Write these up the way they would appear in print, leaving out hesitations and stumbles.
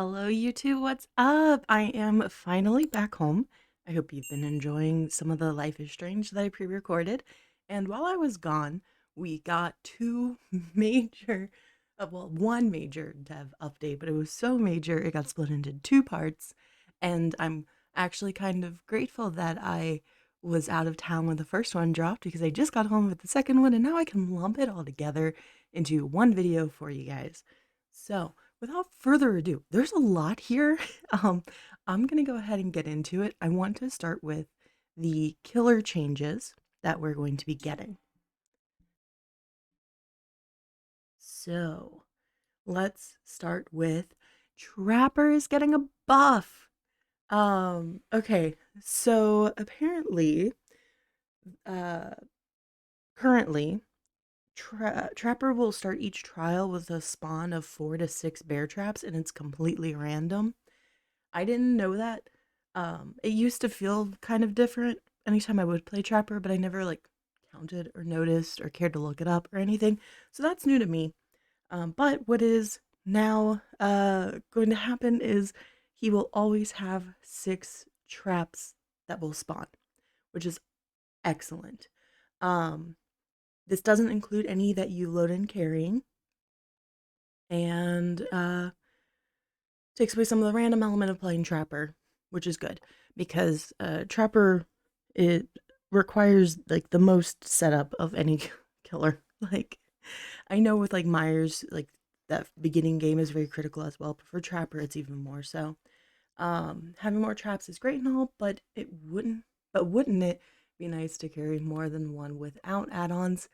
Hello, YouTube. What's up? I am finally back home. I hope you've been enjoying some of the Life is Strange that I pre recorded. And while I was gone, we got two major, one major dev update, but it was so major it got split into two parts. And I'm actually kind of grateful that I was out of town when the first one dropped because I just got home with the second one and now I can lump it all together into one video for you guys. So, without further ado, there's a lot here. Um, I'm gonna go ahead and get into it. I want to start with the killer changes that we're going to be getting. So, let's start with Trapper is getting a buff. Okay, so apparently, uh, currently, Trapper will start each trial with a spawn of 4 to 6 bear traps, and it's completely random. I didn't know that. It used to feel kind of different anytime I would play Trapper, but I never like counted or noticed or cared to look it up or anything. So that's new to me. But what is now going to happen is he will always have 6 traps that will spawn, which is excellent. Um, this doesn't include any that you load in carrying, and takes away some of the random element of playing Trapper, which is good because Trapper, it requires like the most setup of any killer. Like I know with like Myers, like that beginning game is very critical as well, but for Trapper it's even more so. Having more traps is great and all, but wouldn't it be nice to carry more than one without add-ons?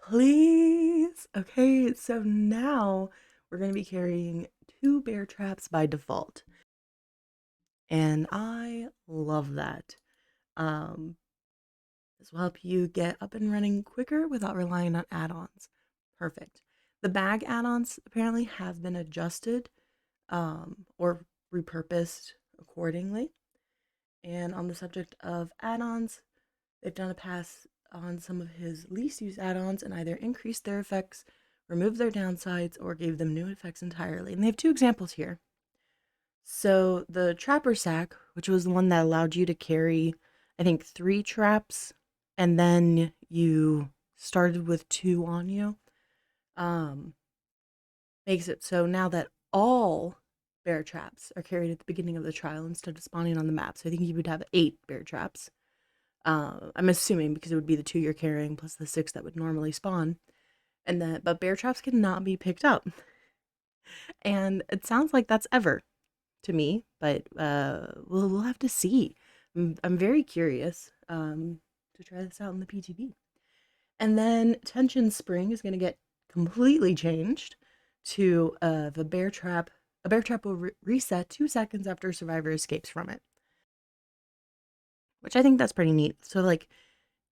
Please. Okay, so now we're going to be carrying 2 bear traps by default. And I love that. This will help you get up and running quicker without relying on add-ons. Perfect. The bag add-ons apparently have been adjusted or repurposed accordingly. And on the subject of add-ons, they've done a pass on some of his least used add-ons and either increased their effects, removed their downsides, or gave them new effects entirely. And they have 2 examples here. So the Trapper Sack, which was the one that allowed you to carry, I think, 3 traps, and then you started with 2 on you, makes it so now that all bear traps are carried at the beginning of the trial instead of spawning on the map. So I think you would have 8 bear traps. I'm assuming because it would be the 2 you're carrying plus the 6 that would normally spawn. But bear traps cannot be picked up. And it sounds like that's ever to me, but we'll have to see. I'm very curious to try this out in the PTB. And then Tension Spring is going to get completely changed to the bear trap. A bear trap will reset 2 seconds after a survivor escapes from it, which I think that's pretty neat. So like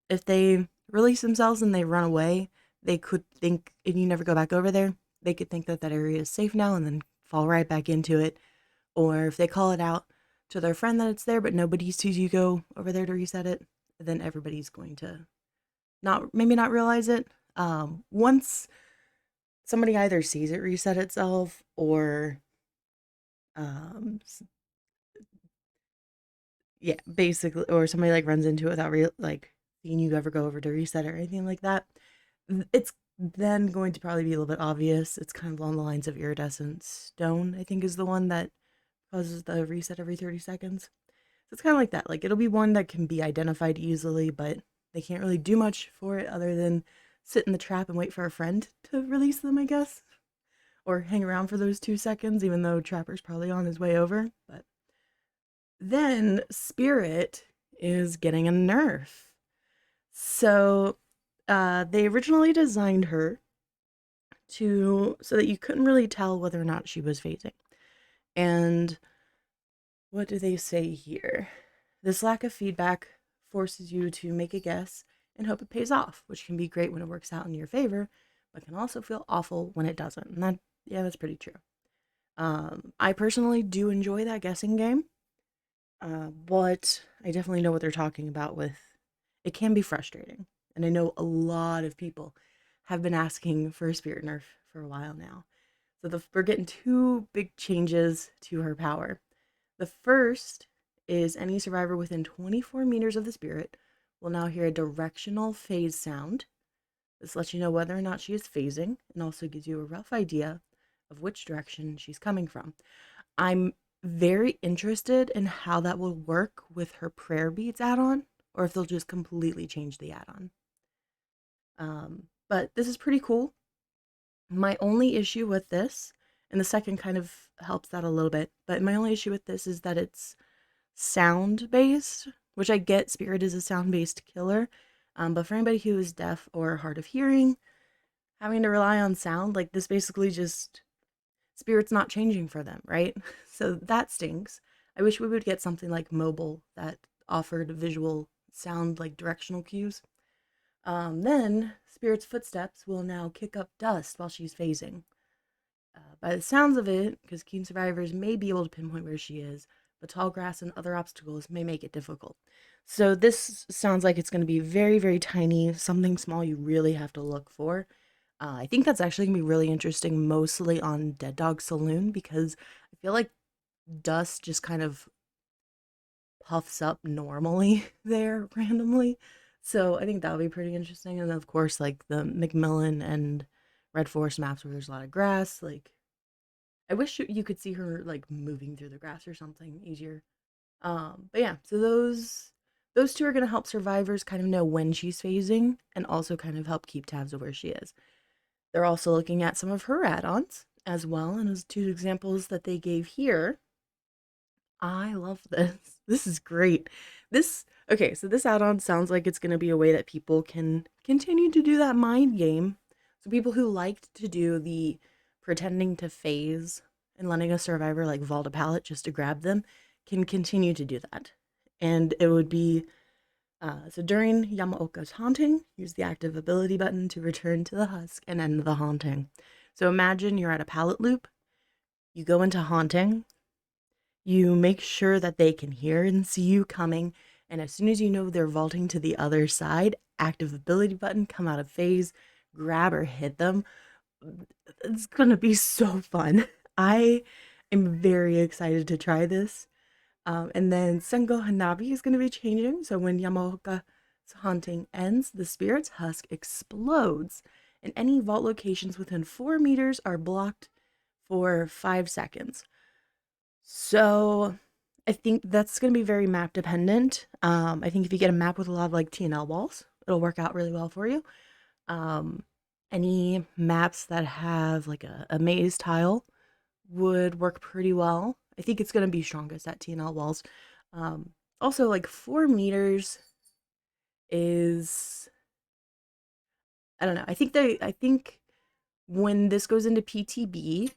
if they release themselves and they run away, they could think, and you never go back over there, they could think that that area is safe now and then fall right back into it. Or if they call it out to their friend that it's there, but nobody sees you go over there to reset it, then everybody's going to maybe not realize it. Once somebody either sees it reset itself or, um, yeah, basically, or somebody like runs into it without like seeing you ever go over to reset it or anything like that, it's then going to probably be a little bit obvious. It's kind of along the lines of iridescent stone, I think, is the one that causes the reset every 30 seconds. So it's kind of like that. Like it'll be one that can be identified easily, but they can't really do much for it other than sit in the trap and wait for a friend to release them, I guess. Or hang around for those 2 seconds, even though Trapper's probably on his way over. But then Spirit is getting a nerf. So they originally designed her so that you couldn't really tell whether or not she was phasing. And what do they say here? This lack of feedback forces you to make a guess and hope it pays off, which can be great when it works out in your favor, but can also feel awful when it doesn't. And that's pretty true. I personally do enjoy that guessing game, but I definitely know what they're talking about with it can be frustrating. And I know a lot of people have been asking for a spirit nerf for a while now. So we're getting two big changes to her power. The first is any survivor within 24 meters of the spirit will now hear a directional phase sound. This lets you know whether or not she is phasing and also gives you a rough idea of which direction she's coming from. I'm very interested in how that will work with her prayer beads add-on, or if they'll just completely change the add-on. But this is pretty cool. My only issue with this, and the second kind of helps that a little bit, but my only issue with this is that it's sound based, which I get Spirit is a sound based killer. But for anybody who is deaf or hard of hearing, having to rely on sound, like this basically just Spirit's not changing for them, right? So that stinks. I wish we would get something like mobile that offered visual sound like directional cues. Then Spirit's footsteps will now kick up dust while she's phasing. By the sounds of it, because keen survivors may be able to pinpoint where she is, but tall grass and other obstacles may make it difficult. So this sounds like it's going to be very, very tiny, something small you really have to look for. I think that's actually going to be really interesting, mostly on Dead Dog Saloon, because I feel like dust just kind of puffs up normally there randomly. So I think that'll be pretty interesting. And of course, like the McMillan and Red Forest maps where there's a lot of grass, like I wish you could see her like moving through the grass or something easier. But yeah, so those two are gonna help survivors kind of know when she's phasing and also kind of help keep tabs of where she is. They're also looking at some of her add-ons as well, and as two examples that they gave here. I love this. This is great. So this add-on sounds like it's gonna be a way that people can continue to do that mind game. So people who liked to do the pretending to phase and letting a survivor like vault a pallet just to grab them can continue to do that. And it would be so during Yamaoka's haunting, use the active ability button to return to the husk and end the haunting. So imagine you're at a pallet loop, you go into haunting, you make sure that they can hear and see you coming, and as soon as you know they're vaulting to the other side, active ability button, come out of phase, grab or hit them. It's gonna be so fun. I am very excited to try this. And then Sengo Hanabi is going to be changing. So when Yamaoka's haunting ends, the spirit's husk explodes, and any vault locations within 4 meters are blocked for 5 seconds. So I think that's going to be very map dependent. I think if you get a map with a lot of like TNL walls, it'll work out really well for you. Any maps that have like a maze tile would work pretty well. I think it's going to be strongest at TNL walls. Also, like 4 meters is, I don't know. I think when this goes into PTB,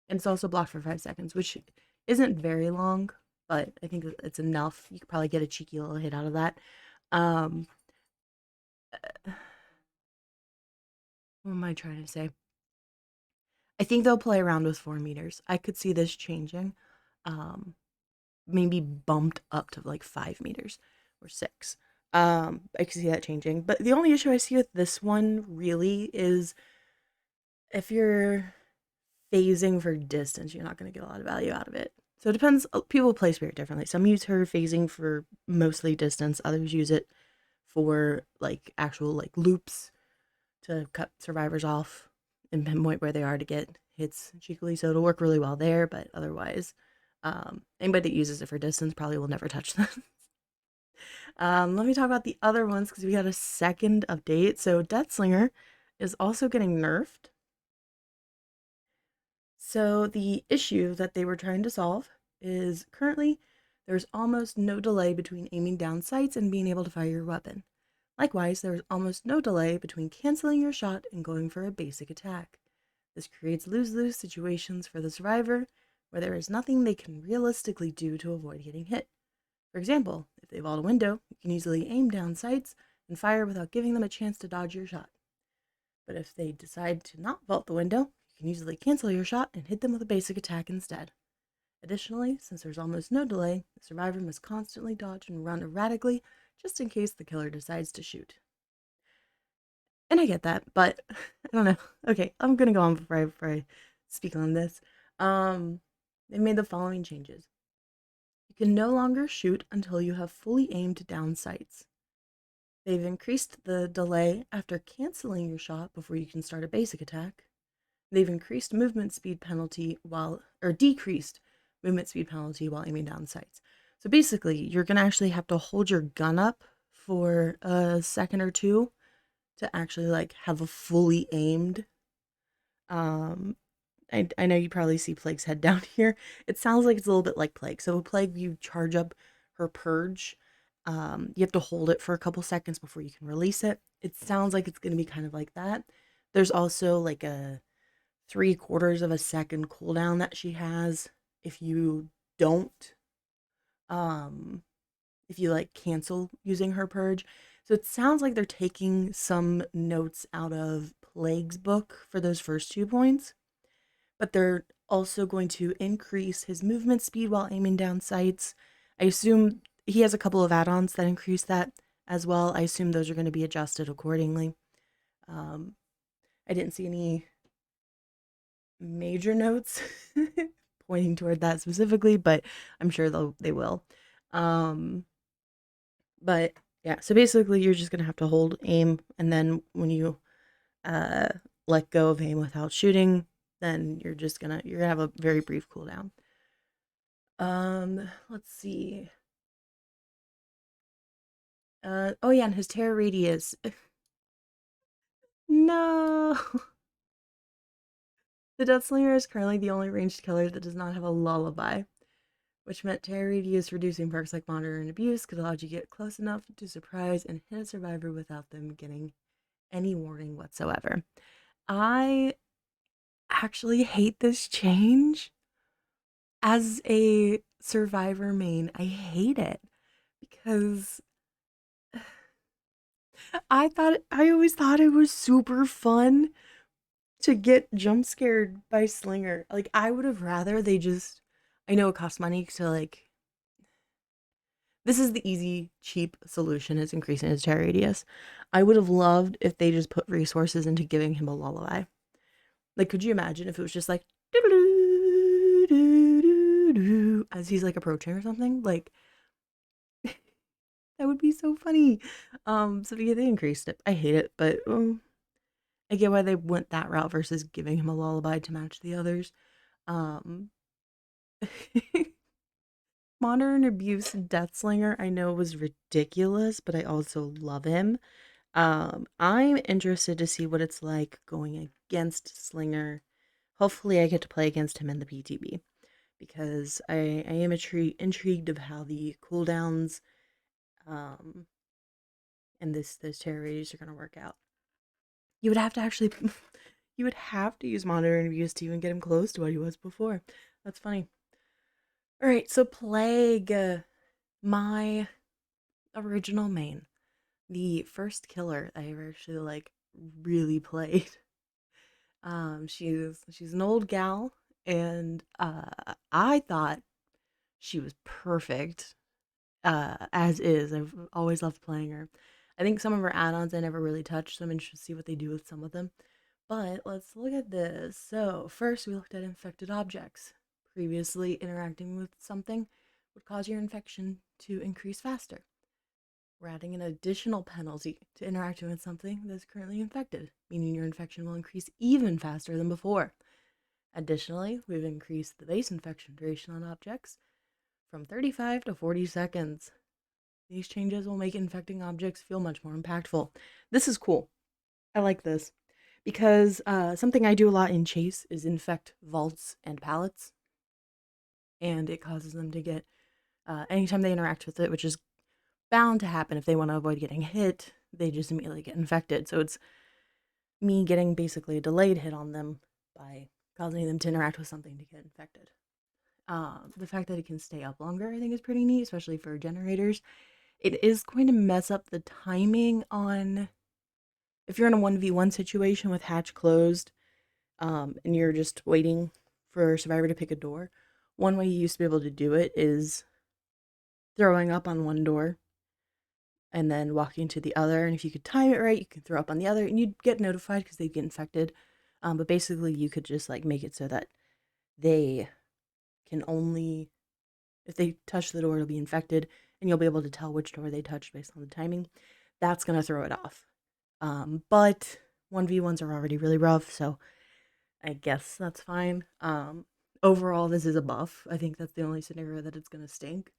and it's also blocked for 5 seconds, which isn't very long, but I think it's enough. You could probably get a cheeky little hit out of that. Um, what am I trying to say? I think they'll play around with 4 meters. I could see this changing. Maybe bumped up to like 5 meters or 6. I can see that changing. But the only issue I see with this one really is if you're phasing for distance, you're not going to get a lot of value out of it. So it depends. People play Spirit differently. Some use her phasing for mostly distance. Others use it for like actual like loops to cut survivors off and pinpoint where they are to get hits cheekily. So it'll work really well there. But otherwise, anybody that uses it for distance probably will never touch them. Let me talk about the other ones because we got a second update. So Deathslinger is also getting nerfed. So the issue that they were trying to solve is currently there's almost no delay between aiming down sights and being able to fire your weapon. Likewise, there is almost no delay between canceling your shot and going for a basic attack. This creates lose-lose situations for the survivor where there is nothing they can realistically do to avoid getting hit. For example, if they vault a window, you can easily aim down sights and fire without giving them a chance to dodge your shot. But if they decide to not vault the window, you can easily cancel your shot and hit them with a basic attack instead. Additionally, since there's almost no delay, the survivor must constantly dodge and run erratically just in case the killer decides to shoot. And I get that, but I don't know. Okay, I'm gonna go on before I speak on this. They made the following changes. You can no longer shoot until you have fully aimed down sights. They've increased the delay after canceling your shot before you can start a basic attack. They've increased movement speed penalty or decreased movement speed penalty while aiming down sights. So basically, you're going to actually have to hold your gun up for a second or two to actually like have a fully aimed. I know you probably see Plague's head down here. It sounds like it's a little bit like Plague. So Plague, you charge up her purge. You have to hold it for a couple seconds before you can release it. It sounds like it's going to be kind of like that. There's also like a 3/4 of a second cooldown that she has if you don't if you like cancel using her purge. So it sounds like they're taking some notes out of Plague's book for those first 2 points, but they're also going to increase his movement speed while aiming down sights. I assume he has a couple of add-ons that increase that as well. I assume those are going to be adjusted accordingly. I didn't see any major notes pointing toward that specifically, but I'm sure they will. But yeah, so basically you're just gonna have to hold aim, and then when you let go of aim without shooting, then you're gonna have a very brief cooldown. Let's see. Oh yeah, and his terror radius. No. The Deathslinger is currently the only ranged killer that does not have a lullaby, which meant terror radius reducing perks like monitor and abuse could allow you to get close enough to surprise and hit a survivor without them getting any warning whatsoever. I actually hate this change. As a survivor main, I hate it because I always thought it was super fun to get jump scared by Slinger. Like I would have rather they just I know it costs money to like this is the easy, cheap solution is increasing his terror radius. I would have loved if they just put resources into giving him a lullaby. Like, could you imagine if it was just like as he's like approaching or something? Like that would be so funny. So yeah, they increased it. I hate it, but I get why they went that route versus giving him a lullaby to match the others. Um Modern Abuse Deathslinger I know was ridiculous, but I also love him. I'm interested to see what it's like going against Slinger. Hopefully I get to play against him in the PTB because I am intrigued of how the cooldowns um and those terror rays are gonna work out. You would have to actually you would have to use monitor and abuse to even get him close to what he was before. That's funny. Alright, so Plague, my original main. The first killer I ever actually like really played. She's an old gal, and I thought she was perfect. As is. I've always loved playing her. I think some of her add-ons I never really touched, so I'm interested to see what they do with some of them. But let's look at this. So first we looked at infected objects. Previously interacting with something would cause your infection to increase faster. We're adding an additional penalty to interacting with something that's currently infected, meaning your infection will increase even faster than before. Additionally, we've increased the base infection duration on objects from 35 to 40 seconds. These changes will make infecting objects feel much more impactful. This is cool. I like this because something I do a lot in Chase is infect vaults and pallets, and it causes them to get, anytime they interact with it, which is bound to happen if they want to avoid getting hit, they just immediately get infected. So it's me getting basically a delayed hit on them by causing them to interact with something to get infected. The fact that it can stay up longer, I think, is pretty neat, especially for generators. It is going to mess up the timing on if you're in a 1v1 situation with hatch closed, and you're just waiting for a survivor to pick a door. One way you used to be able to do it is throwing up on one door and then walking to the other. And if you could time it right, you could throw up on the other and you'd get notified because they'd get infected. But basically, you could just like make it so that they can only, if they touch the door, it'll be infected, and you'll be able to tell which door they touched based on the timing. That's gonna throw it off. But 1v1s are already really rough, so I guess that's fine. Overall, this is a buff. I think that's the only scenario that it's gonna stink.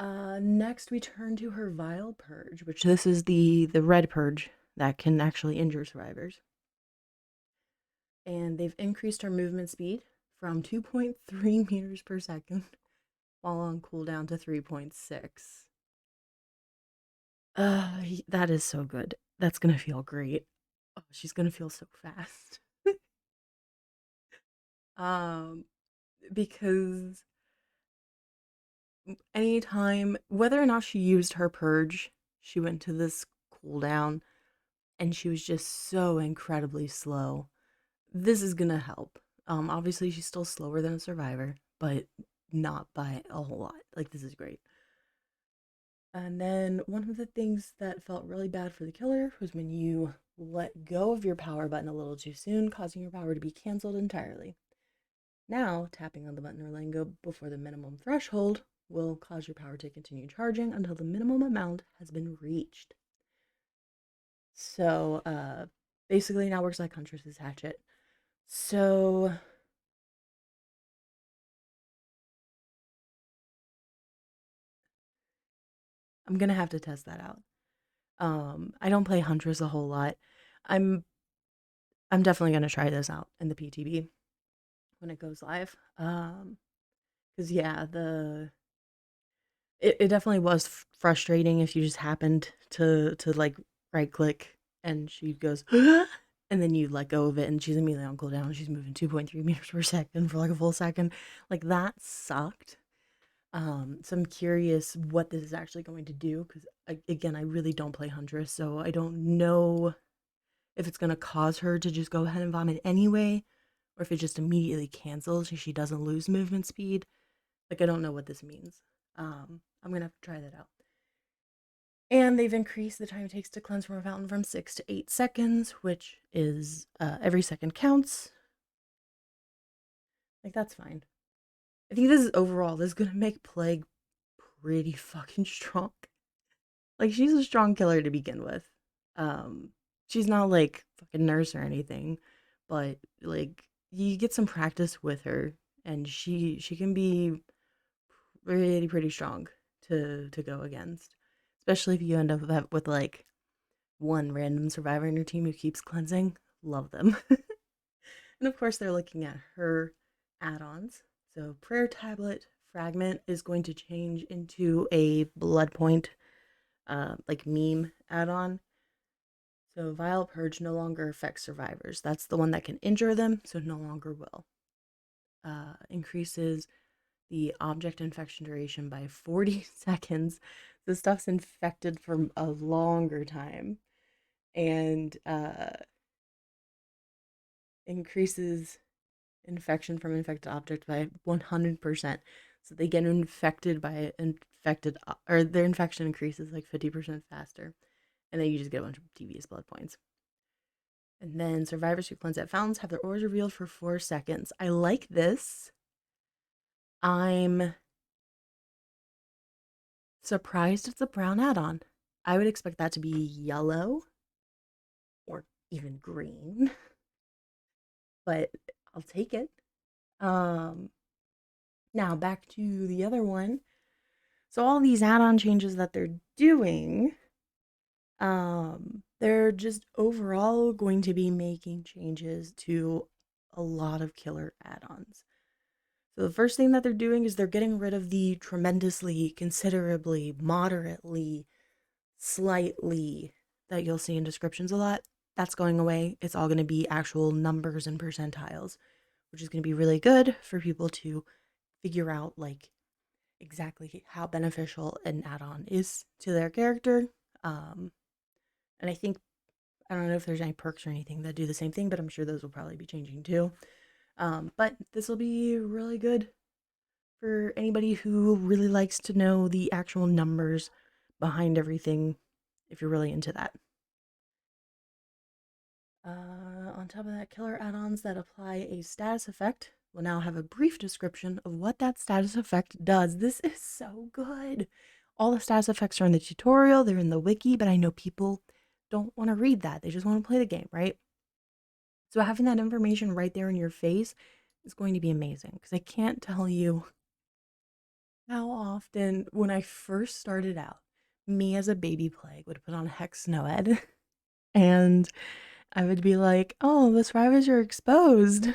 Next we turn to her Vile Purge, which this is the red purge that can actually injure survivors. And they've increased her movement speed from 2.3 meters per second while on cooldown to 3.6. That is so good. That's gonna feel great. Oh, she's gonna feel so fast. um, because anytime, whether or not she used her purge, she went to this cooldown and she was just so incredibly slow. This is gonna help. Obviously she's still slower than a survivor, but not by a whole lot. Like, this is great. And then one of the things that felt really bad for the killer was when you let go of your power button a little too soon, causing your power to be canceled entirely. Now, tapping on the button or letting go before the minimum threshold will cause your power to continue charging until the minimum amount has been reached. So, basically now works like Huntress's Hatchet. So, I'm gonna have to test that out. I don't play Huntress a whole lot. I'm I'm definitely gonna try this out in the PTB when it goes live. Because yeah, it definitely was frustrating if you just happened to like right click and she goes and then you let go of it and she's immediately on cooldown. She's moving 2.3 meters per second for like a full second. Like, that sucked. So I'm curious what this is actually going to do because, again, I really don't play Huntress, so I don't know if it's going to cause her to just go ahead and vomit anyway, or if it just immediately cancels so she doesn't lose movement speed. Like, I don't know what this means. I'm gonna have to try that out. And they've increased the time it takes to cleanse from a fountain from 6 to 8 seconds, which is every second counts. Like, that's fine. I think this is overall, this is gonna make Plague pretty fucking strong. Like, she's a strong killer to begin with. Um, she's not like fucking nurse or anything, but like, you get some practice with her, and she can be pretty strong to go against, especially if you end up with like one random survivor in your team who keeps cleansing. Love them. And of course, they're looking at her add-ons. So Prayer Tablet Fragment is going to change into a blood point, like meme add-on. So Vile Purge no longer affects survivors. That's the one that can injure them, so no longer will. Increases the object infection duration by 40 seconds. The stuff's infected for a longer time. And increases infection from infected object by 100%. So they get infected by infected, or their infection increases like 50% faster. And then you just get a bunch of devious blood points. And then survivors who cleanse at fountains have their auras revealed for 4 seconds. I like this. I'm surprised it's a brown add-on. I would expect that to be yellow or even green, but I'll take it. Um, Now back to the other one. So all these add-on changes that they're doing, they're just overall going to be making changes to a lot of killer add-ons. So the first thing that they're doing is they're getting rid of the tremendously, considerably, moderately, slightly that you'll see in descriptions a lot. That's going away. It's all going to be actual numbers and percentiles, which is going to be really good for people to figure out like exactly how beneficial an add-on is to their character. And I think, I don't know if there's any perks or anything that do the same thing, but I'm sure those will probably be changing too. But this will be really good for anybody who really likes to know the actual numbers behind everything, if you're really into that. On top of that, killer add-ons that apply a status effect will now have a brief description of what that status effect does. This is so good. All the status effects are in the tutorial, they're in the wiki, but I know people don't want to read that. They just want to play the game, right? So having that information right there in your face is going to be amazing because I can't tell you how often when I first started out, me as a baby plague would put on Hex Snow and I would be like, oh, the survivors are exposed.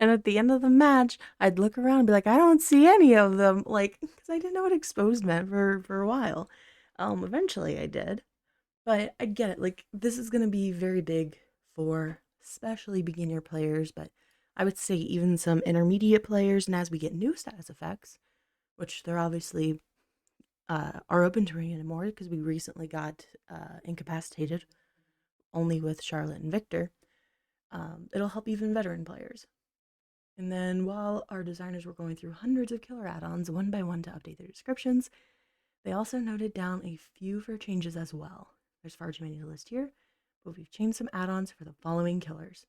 And at the end of the match, I'd look around and be like, I don't see any of them. Like, because I didn't know what exposed meant for a while. Eventually I did. But I get it. Like, this is going to be very big for especially beginner players, but I would say even some intermediate players. And as we get new status effects, which they're obviously are open to bringing in more because we recently got incapacitated only with Charlotte and Victor, it'll help even veteran players. And then while our designers were going through hundreds of killer add-ons one by one to update their descriptions, they also noted down a few for changes as well. There's far too many to list here, but we've changed some add-ons for the following killers.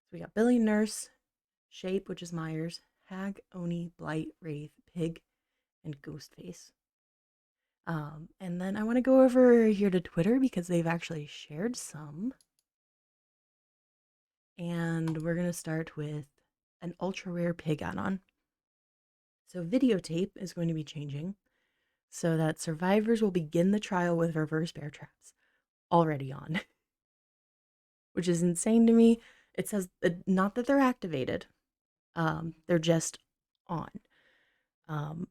So we got Billy Nurse, Shape, which is Myers, Hag, Oni, Blight, Wraith, Pig, and Ghostface. And then I want to go over here to Twitter because they've actually shared some. And we're going to start with an ultra rare pig add-on. So videotape is going to be changing so that survivors will begin the trial with reverse bear traps already on, which is insane to me. It says not that they're activated, they're just on.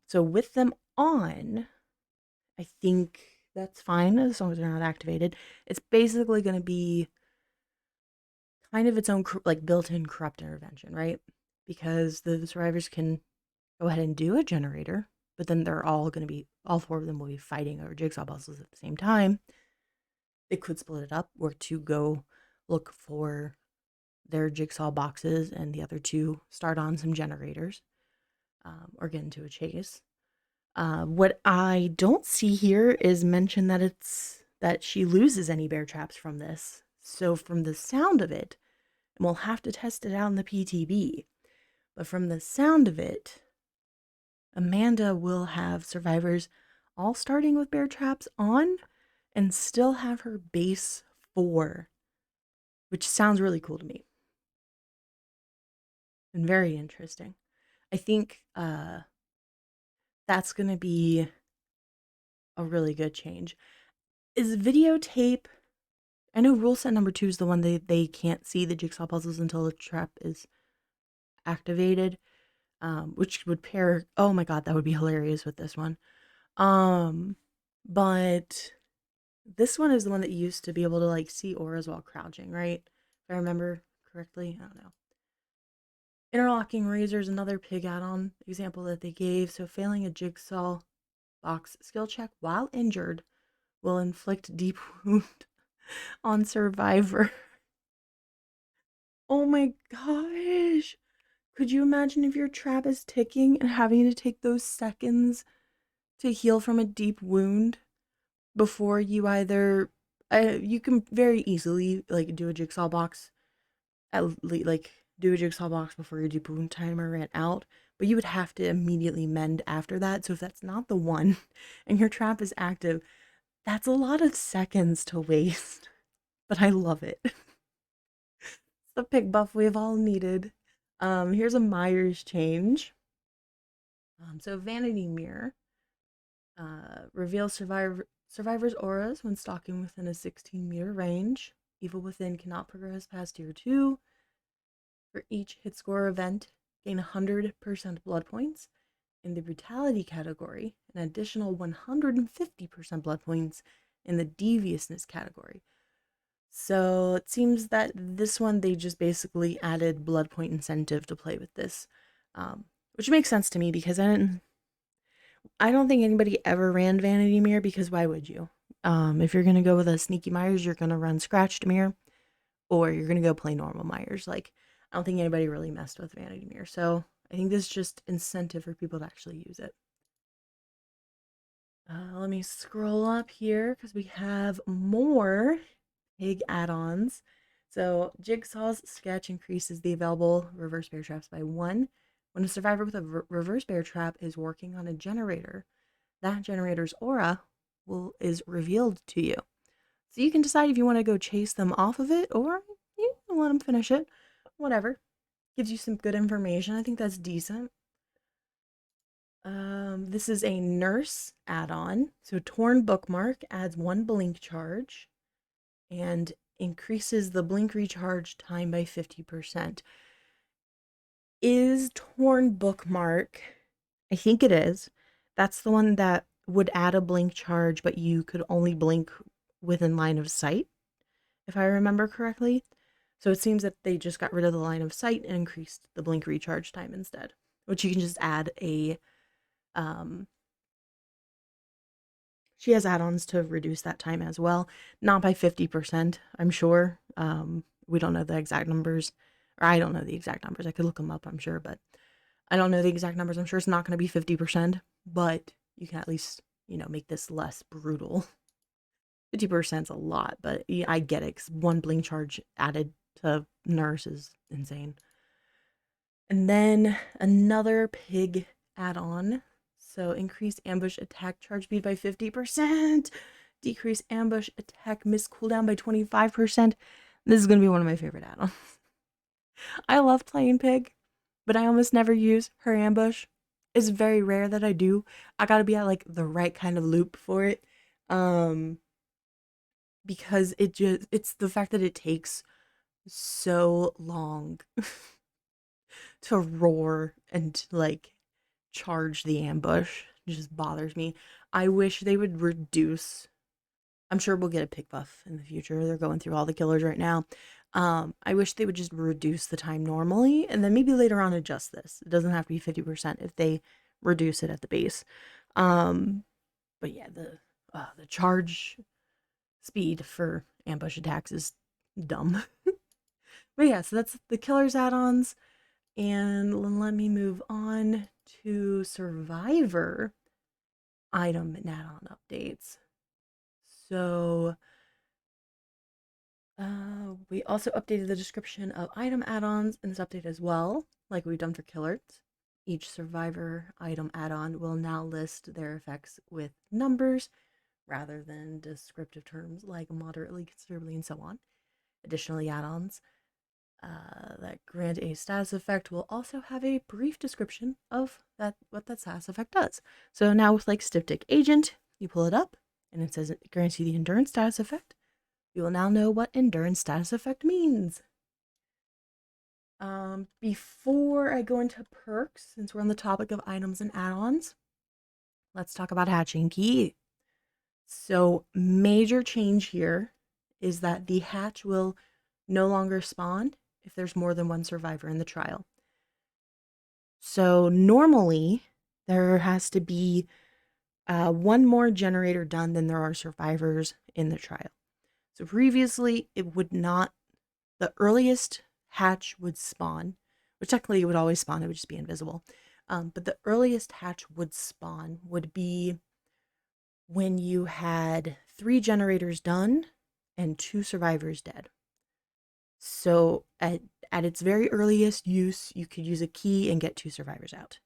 So with them on, I think that's fine as long as they're not activated. It's basically going to be kind of its own like built-in corrupt intervention, right? Because the survivors can go ahead and do a generator, but then they're all going to be, all four of them will be fighting over jigsaw puzzles at the same time. They could split it up, or to go look for their jigsaw boxes and the other two start on some generators, or get into a chase. What I don't see here is mention that she loses any bear traps from this. So from the sound of it, and we'll have to test it out in the PTB, but from the sound of it, Amanda will have survivors all starting with bear traps on and still have her base 4, which sounds really cool to me and very interesting. I think that's going to be a really good change. Is videotape, I know rule set number 2 is the one they can't see the jigsaw puzzles until the trap is activated, which would pair, oh my god, that would be hilarious with this one. But this one is the one that used to be able to like see auras while crouching, right? If I remember correctly, I don't know. Interlocking razor is another pig add-on example that they gave. So failing a jigsaw box skill check while injured will inflict deep wound on survivor. Oh my gosh. Could you imagine if your trap is ticking and having to take those seconds to heal from a deep wound before you either you can very easily like do a jigsaw box do a jigsaw box before your deep wound timer ran out, but you would have to immediately mend after that. So if that's not the one and your trap is active, that's a lot of seconds to waste. But I love it. It's the pig buff we've all needed. Here's a Myers change. So Vanity Mirror reveals survivors' auras when stalking within a 16-meter range. Evil Within cannot progress past tier 2. For each hit score event, gain 100% blood points. In the brutality category, an additional 150% blood points in the deviousness category. So it seems that this one, they just basically added blood point incentive to play with this, which makes sense to me because I don't think anybody ever ran Vanity Mirror, because why would you? If you're going to go with a Sneaky Myers, you're going to run Scratched Mirror, or you're going to go play normal Myers. Like, I don't think anybody really messed with Vanity Mirror. So I think this is just incentive for people to actually use it. Let me scroll up here because we have more pig add-ons. So Jigsaw's sketch increases the available reverse bear traps by 1. When a survivor with a reverse bear trap is working on a generator, that generator's aura is revealed to you. So you can decide if you want to go chase them off of it or you let them finish it. Whatever. Gives you some good information. I think that's decent. This is a nurse add-on. So Torn Bookmark adds 1 blink charge and increases the blink recharge time by 50%. Is Torn Bookmark, I think it is. That's the one that would add a blink charge, but you could only blink within line of sight, if I remember correctly. So it seems that they just got rid of the line of sight and increased the blink recharge time instead, which you can just add a, she has add-ons to reduce that time as well. Not by 50%, I'm sure. We don't know the exact numbers, or I don't know the exact numbers. I could look them up, I'm sure, but I don't know the exact numbers. I'm sure it's not going to be 50%, but you can at least, make this less brutal. 50% is a lot, but I get it, because 1 blink charge added to nurse is insane. And then another pig add-on. So increase ambush attack charge speed by 50%. Decrease ambush attack miss cooldown by 25%. This is going to be one of my favorite add-ons. I love playing pig, but I almost never use her ambush. It's very rare that I do. I gotta be at like the right kind of loop for it. Because it's the fact that it takes so long to roar and like charge the ambush. It just bothers me. I wish they would reduce. I'm sure we'll get a pig buff in the future. They're going through all the killers right now. I wish they would just reduce the time normally and then maybe later on adjust this. It doesn't have to be 50% if they reduce it at the base. But yeah, the charge speed for ambush attacks is dumb. But yeah, so that's the killers add-ons. And let me move on to Survivor item and add-on updates. So we also updated the description of item add-ons in this update as well, like we've done for killers. Each Survivor item add-on will now list their effects with numbers rather than descriptive terms like moderately, considerably, and so on. Additionally, add-ons that grant a status effect will also have a brief description of what that status effect does. So now with like Styptic Agent, you pull it up and it says it grants you the endurance status effect. You will now know what endurance status effect means. Before I go into perks, since we're on the topic of items and add-ons, let's talk about hatching key. So major change here is that the hatch will no longer spawn if there's more than 1 survivor in the trial. So normally there has to be 1 more generator done than there are survivors in the trial. So previously it would not, the earliest hatch would spawn, which technically it would always spawn, it would just be invisible. But the earliest hatch would spawn would be when you had 3 generators done and 2 survivors dead. So at its very earliest use, you could use a key and get 2 survivors out.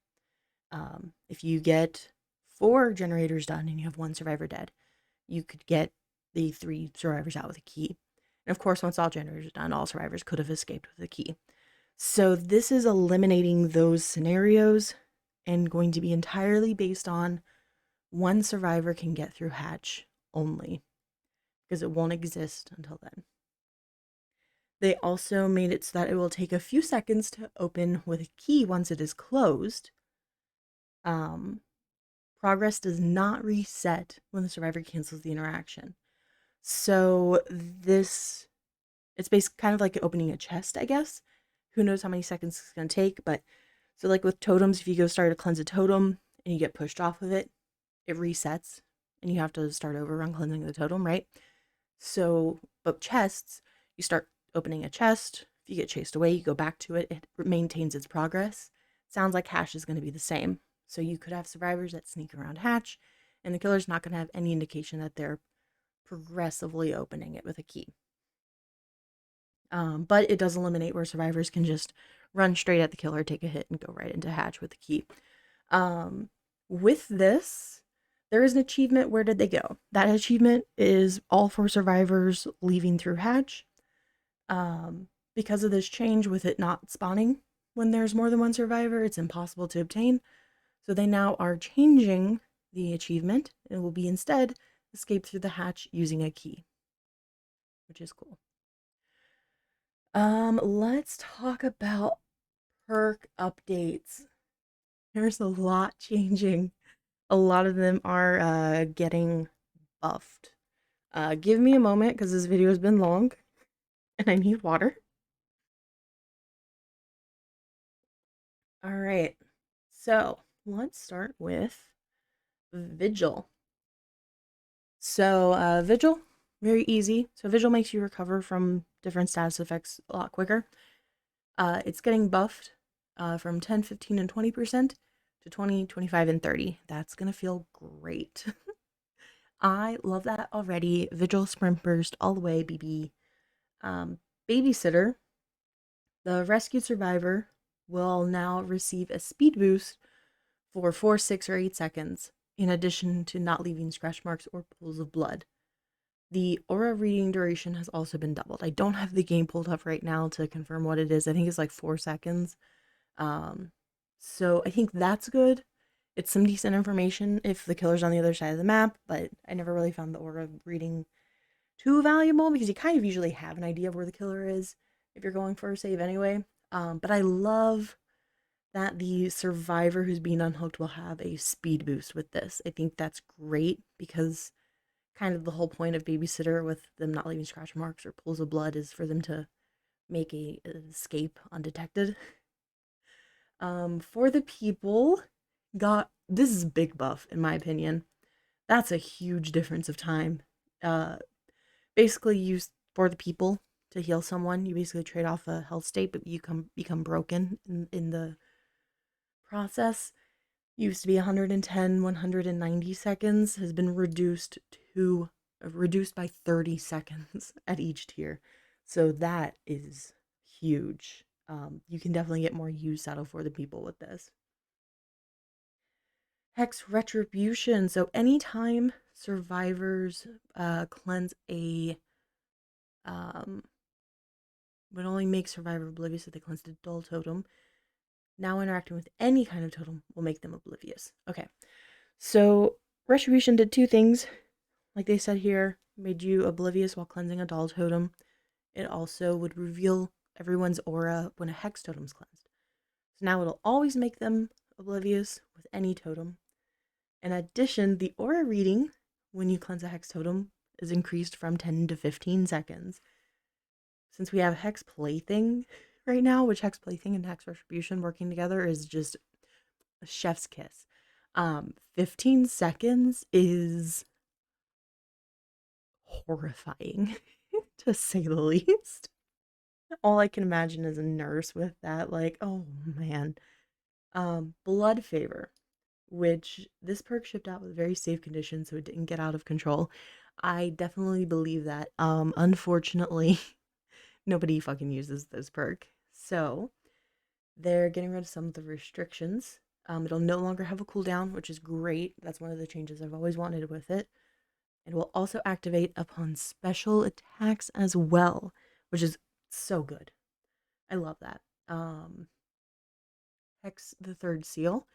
If you get 4 generators done and you have 1 survivor dead, you could get the 3 survivors out with a key. And of course, once all generators are done, all survivors could have escaped with a key. So this is eliminating those scenarios and going to be entirely based on 1 survivor can get through hatch only, because it won't exist until then. They also made it so that it will take a few seconds to open with a key once it is closed. Progress does not reset when the survivor cancels the interaction. So it's basically kind of like opening a chest, I guess. Who knows how many seconds it's going to take, but so like with totems, if you go start to cleanse a totem and you get pushed off of it, it resets and you have to start over on cleansing the totem, right? So, but chests, you start opening a chest. If you get chased away, you go back to it. It maintains its progress. Sounds like hatch is going to be the same. So you could have survivors that sneak around hatch, and the killer's not going to have any indication that they're progressively opening it with a key. But it does eliminate where survivors can just run straight at the killer, take a hit, and go right into hatch with the key. With this, there is an achievement. Where did they go? That achievement is all 4 survivors leaving through hatch. Because of this change with it not spawning when there's more than 1 survivor, it's impossible to obtain. So they now are changing the achievement. It will be instead escape through the hatch using a key, which is cool. Let's talk about perk updates. There's a lot changing. A lot of them are getting buffed. Give me a moment because this video has been long and I need water. All right, so let's start with Vigil. So Vigil, very easy. So Vigil makes you recover from different status effects a lot quicker. It's getting buffed from 10, 15, and 20% to 20, 25, and 30. That's gonna feel great. I love that already. Vigil sprint burst all the way, BB. Babysitter, the rescued survivor will now receive a speed boost for 4, 6, or 8 seconds, in addition to not leaving scratch marks or pools of blood. The aura reading duration has also been doubled. I don't have the game pulled up right now to confirm what it is. I think it's like 4 seconds. So I think that's good. It's some decent information if the killer's on the other side of the map, but I never really found the aura reading too valuable because you kind of usually have an idea of where the killer is if you're going for a save anyway. But I love that the survivor who's being unhooked will have a speed boost with this. I think that's great because kind of the whole point of babysitter with them not leaving scratch marks or pools of blood is for them to make a escape undetected. For the people, this is a big buff in my opinion. That's a huge difference of time. Basically use for the people to heal someone. You basically trade off a health state, but you become broken in the process. Used to be 110, 190 seconds, has been reduced by 30 seconds at each tier. So that is huge. You can definitely get more use out of for the people with this. Hex Retribution. So anytime survivors cleanse a would only make survivor oblivious if they cleansed a dull totem. Now interacting with any kind of totem will make them oblivious. Okay, so Retribution did 2 things. Like they said here, made you oblivious while cleansing a dull totem. It also would reveal everyone's aura when a hex totem's cleansed. So now it'll always make them oblivious with any totem. In addition, the aura reading when you cleanse a hex totem is increased from 10 to 15 seconds. Since we have Hex Plaything right now, which Hex Plaything and Hex Retribution working together is just a chef's kiss. 15 seconds is horrifying, to say the least. All I can imagine is a nurse with that, like, oh man. Blood Favor, which this perk shipped out with very safe conditions, so it didn't get out of control. I definitely believe that. Unfortunately, nobody fucking uses this perk. So they're getting rid of some of the restrictions. It'll no longer have a cooldown, which is great. That's one of the changes I've always wanted with it. It will also activate upon special attacks as well, which is so good. I love that. Hex the Third Seal.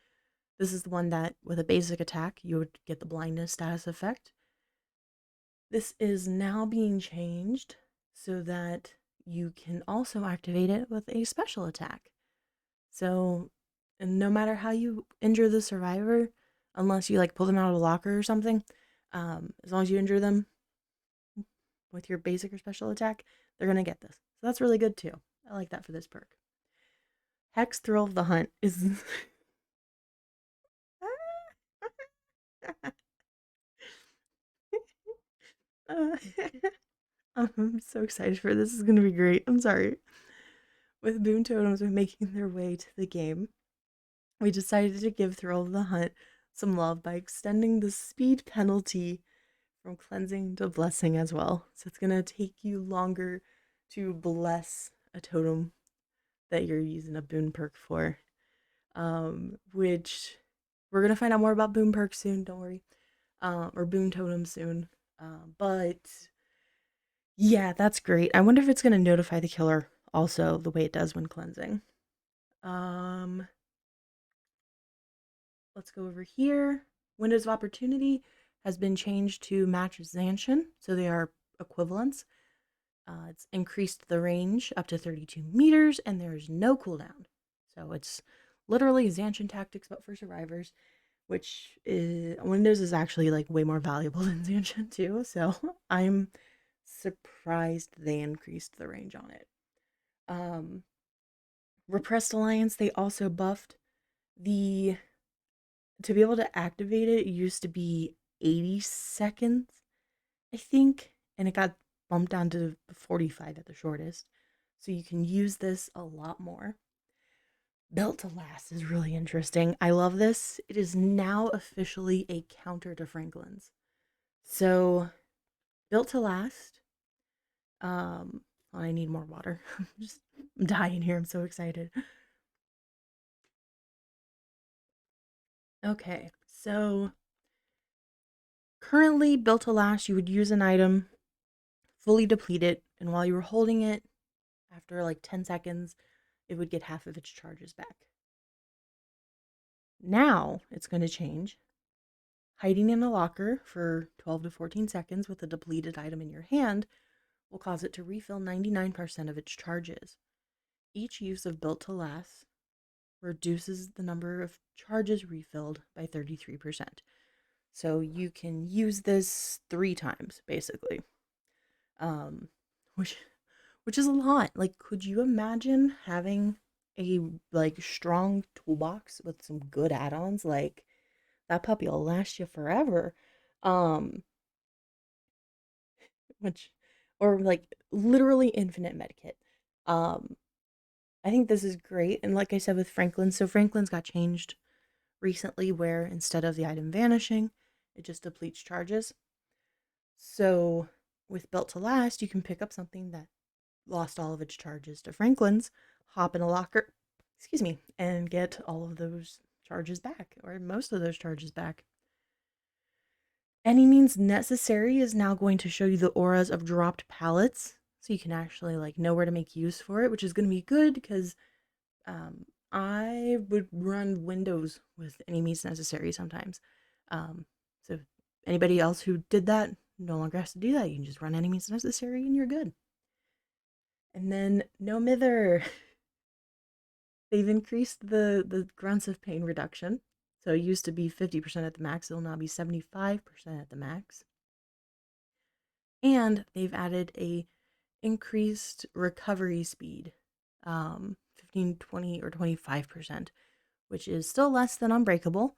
This is the one that, with a basic attack, you would get the blindness status effect. This is now being changed so that you can also activate it with a special attack. So, no matter how you injure the survivor, unless you like pull them out of a locker or something, as long as you injure them with your basic or special attack, they're gonna get this. So that's really good too. I like that for this perk. Hex Thrill of the Hunt is I'm so excited for this. This is gonna be great. I'm sorry. With Boon Totems making their way to the game, we decided to give Thrill of the Hunt some love by extending the speed penalty from cleansing to blessing as well. So it's gonna take you longer to bless a totem that you're using a boon perk for. Which we're gonna find out more about boon perks soon, don't worry. Or boon totems soon. But yeah, that's great. I wonder if it's gonna notify the killer also the way it does when cleansing. Um, let's go over here. Windows of Opportunity has been changed to match Zanshin, so they are equivalents. It's increased the range up to 32 meters, and there's no cooldown. So it's literally Zanshin tactics, but for survivors, which is, Windows is actually like way more valuable than Zanshin too. So I'm surprised they increased the range on it. Repressed Alliance, they also buffed the, to be able to activate it, it used to be 80 seconds, I think, and it got bumped down to 45 at the shortest. So you can use this a lot more. Built to Last is really interesting. I love this. It is now officially a counter to Franklin's. So, Built to Last. I need more water. I'm dying here. I'm so excited. Okay, so currently Built to Last, you would use an item, fully deplete it, and while you were holding it, after like 10 seconds, it would get half of its charges back. Now it's going to change. Hiding in a locker for 12 to 14 seconds with a depleted item in your hand will cause it to refill 99% of its charges. Each use of Built to Last reduces the number of charges refilled by 33%. So you can use this 3 times, basically. Um, which is a lot. Like, could you imagine having a like strong toolbox with some good add-ons? Like, that puppy will last you forever. Um, which, or like literally infinite medkit. Um, I think this is great. And like I said with Franklin, so Franklin's got changed recently where instead of the item vanishing, it just depletes charges. So with Built to Last, you can pick up something that lost all of its charges to Franklin's, hop in a locker, excuse me, and get all of those charges back, or most of those charges back. Any means necessary is now going to show you the auras of dropped pallets, so you can actually like know where to make use for it, which is going to be good because I would run Windows with any means necessary sometimes. So anybody else who did that no longer has to do that. You can just run any means necessary and you're good. And then no mither. They've increased the grunts of pain reduction. So it used to be 50% at the max, it'll now be 75% at the max. And they've added a increased recovery speed, 15, 20, or 25%, which is still less than Unbreakable.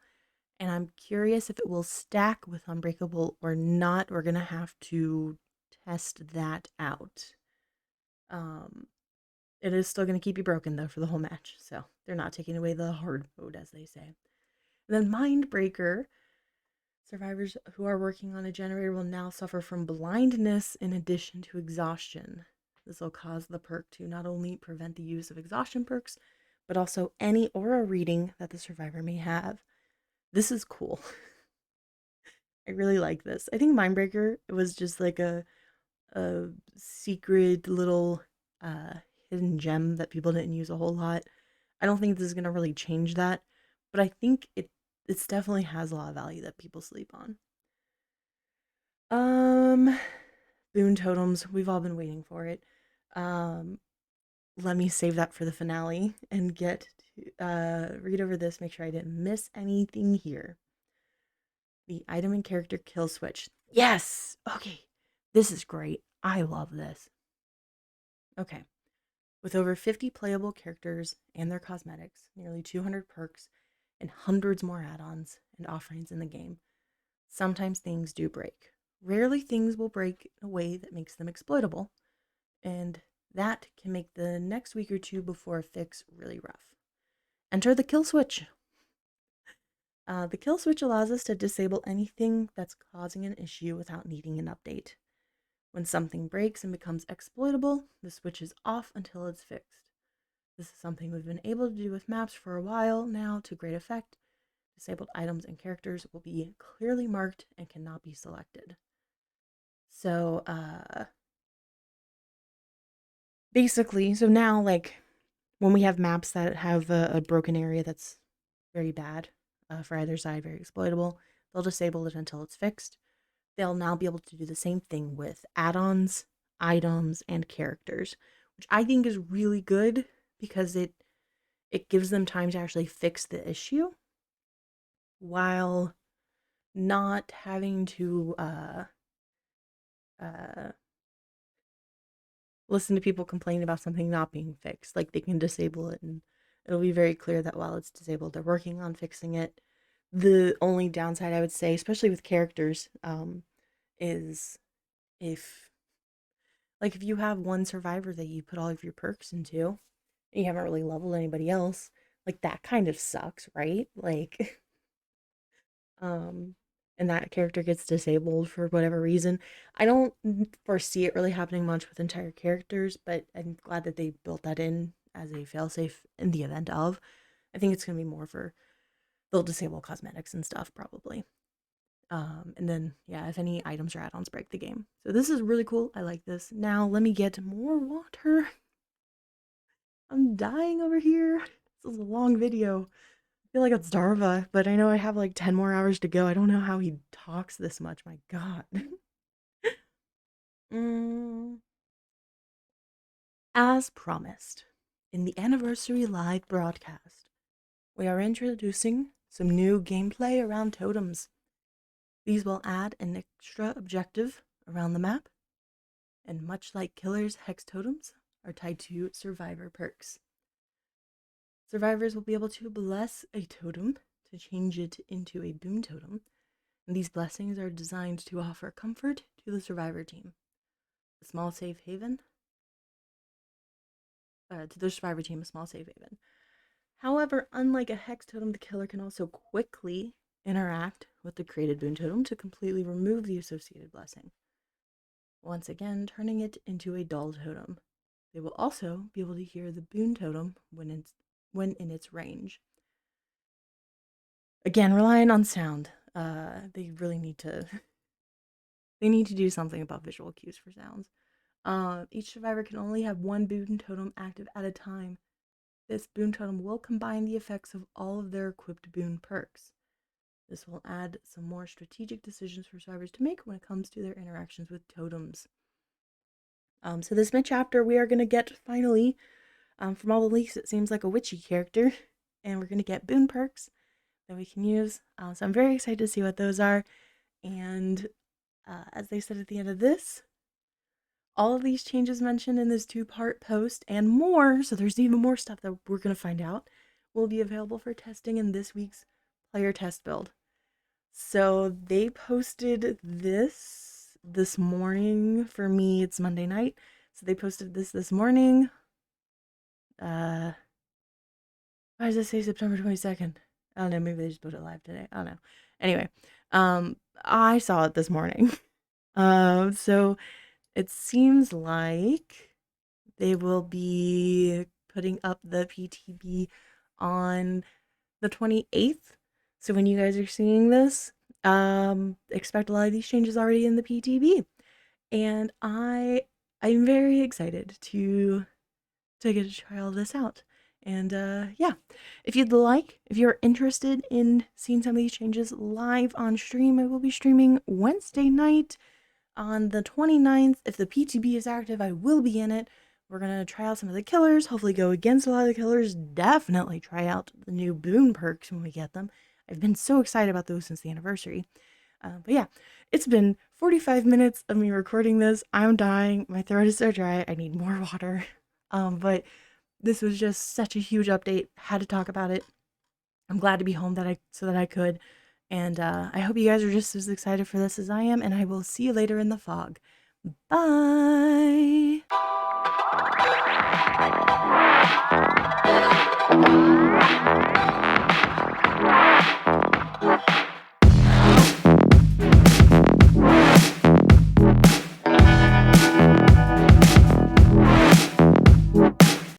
And I'm curious if it will stack with Unbreakable or not. We're going to have to test that out. It is still going to keep you broken, though, for the whole match. So they're not taking away the hard mode, as they say. And then Mindbreaker. Survivors who are working on a generator will now suffer from blindness in addition to exhaustion. This will cause the perk to not only prevent the use of exhaustion perks, but also any aura reading that the survivor may have. This is cool. I really like this. I think Mindbreaker was just like a secret little hidden gem that people didn't use a whole lot. I don't think this is gonna really change that, but I think it's definitely has a lot of value that people sleep on. Boon Totems, we've all been waiting for it. Let me save that for the finale and get to read over this, make sure I didn't miss anything here. The item and character kill switch. Yes! Okay. This is great. I love this. Okay. With over 50 playable characters and their cosmetics, nearly 200 perks, and hundreds more add-ons and offerings in the game, sometimes things do break. Rarely things will break in a way that makes them exploitable, and that can make the next week or two before a fix really rough. Enter the kill switch. The kill switch allows us to disable anything that's causing an issue without needing an update. When something breaks and becomes exploitable, the switch is off until it's fixed. This is something we've been able to do with maps for a while now to great effect. Disabled items and characters will be clearly marked and cannot be selected. So, basically, so now, like, when we have maps that have a broken area that's very bad for either side, very exploitable, they'll disable it until it's fixed. They'll now be able to do the same thing with add-ons, items, and characters, which I think is really good because it gives them time to actually fix the issue while not having to listen to people complain about something not being fixed. Like, they can disable it and it'll be very clear that while it's disabled, they're working on fixing it. The only downside I would say, especially with characters, is if you have one survivor that you put all of your perks into and you haven't really leveled anybody else, like, that kind of sucks, right? Like, and that character gets disabled for whatever reason. I don't foresee it really happening much with entire characters, but I'm glad that they built that in as a failsafe in the event of. I think it's going to be more for they'll disable cosmetics and stuff probably. And then, yeah, if any items or add-ons break the game. So this is really cool. I like this. Now let me get more water. I'm dying over here. This is a long video. I feel like it's Darva, but I know I have like 10 more hours to go. I don't know how he talks this much. My God. As promised, in the anniversary live broadcast, we are introducing some new gameplay around totems. These will add an extra objective around the map, and much like Killer's hex totems, are tied to survivor perks. Survivors will be able to bless a totem to change it into a Boon Totem, and these blessings are designed to offer comfort to the survivor team. A small safe haven. To the survivor team, a small safe haven. However, unlike a hex totem, the killer can also quickly interact with the created Boon Totem to completely remove the associated blessing, once again turning it into a dull totem. They will also be able to hear the Boon Totem when in its range. Again, relying on sound. They really need to do something about visual cues for sounds. Each survivor can only have one Boon Totem active at a time. This Boon Totem will combine the effects of all of their equipped Boon perks. This will add some more strategic decisions for survivors to make when it comes to their interactions with totems. So this mid-chapter, we are going to get, finally, from all the leaks, it seems like a witchy character, and we're going to get Boon perks that we can use. So I'm very excited to see what those are, and as they said at the end of this, all of these changes mentioned in this 2-part post and more, so there's even more stuff that we're going to find out, will be available for testing in this week's player test build. So they posted this morning. For me, it's Monday night, so they posted this morning. Why does it say September 22nd? I don't know, maybe they just put it live today. I don't know. Anyway, I saw it this morning. So it seems like they will be putting up the PTB on the 28th. So when you guys are seeing this, expect a lot of these changes already in the PTB. And I'm very excited to get to try all this out. And yeah, if you're interested in seeing some of these changes live on stream, I will be streaming Wednesday night on the 29th. If the PTB is active, I will be in it. We're going to try out some of the killers, hopefully go against a lot of the killers, definitely try out the new Boon perks when we get them. I've been so excited about those since the anniversary. But yeah, it's been 45 minutes of me recording this. I'm dying. My throat is so dry. I need more water. But this was just such a huge update. Had to talk about it. I'm glad to be home so that I could. And I hope you guys are just as excited for this as I am. And I will see you later in the fog. Bye.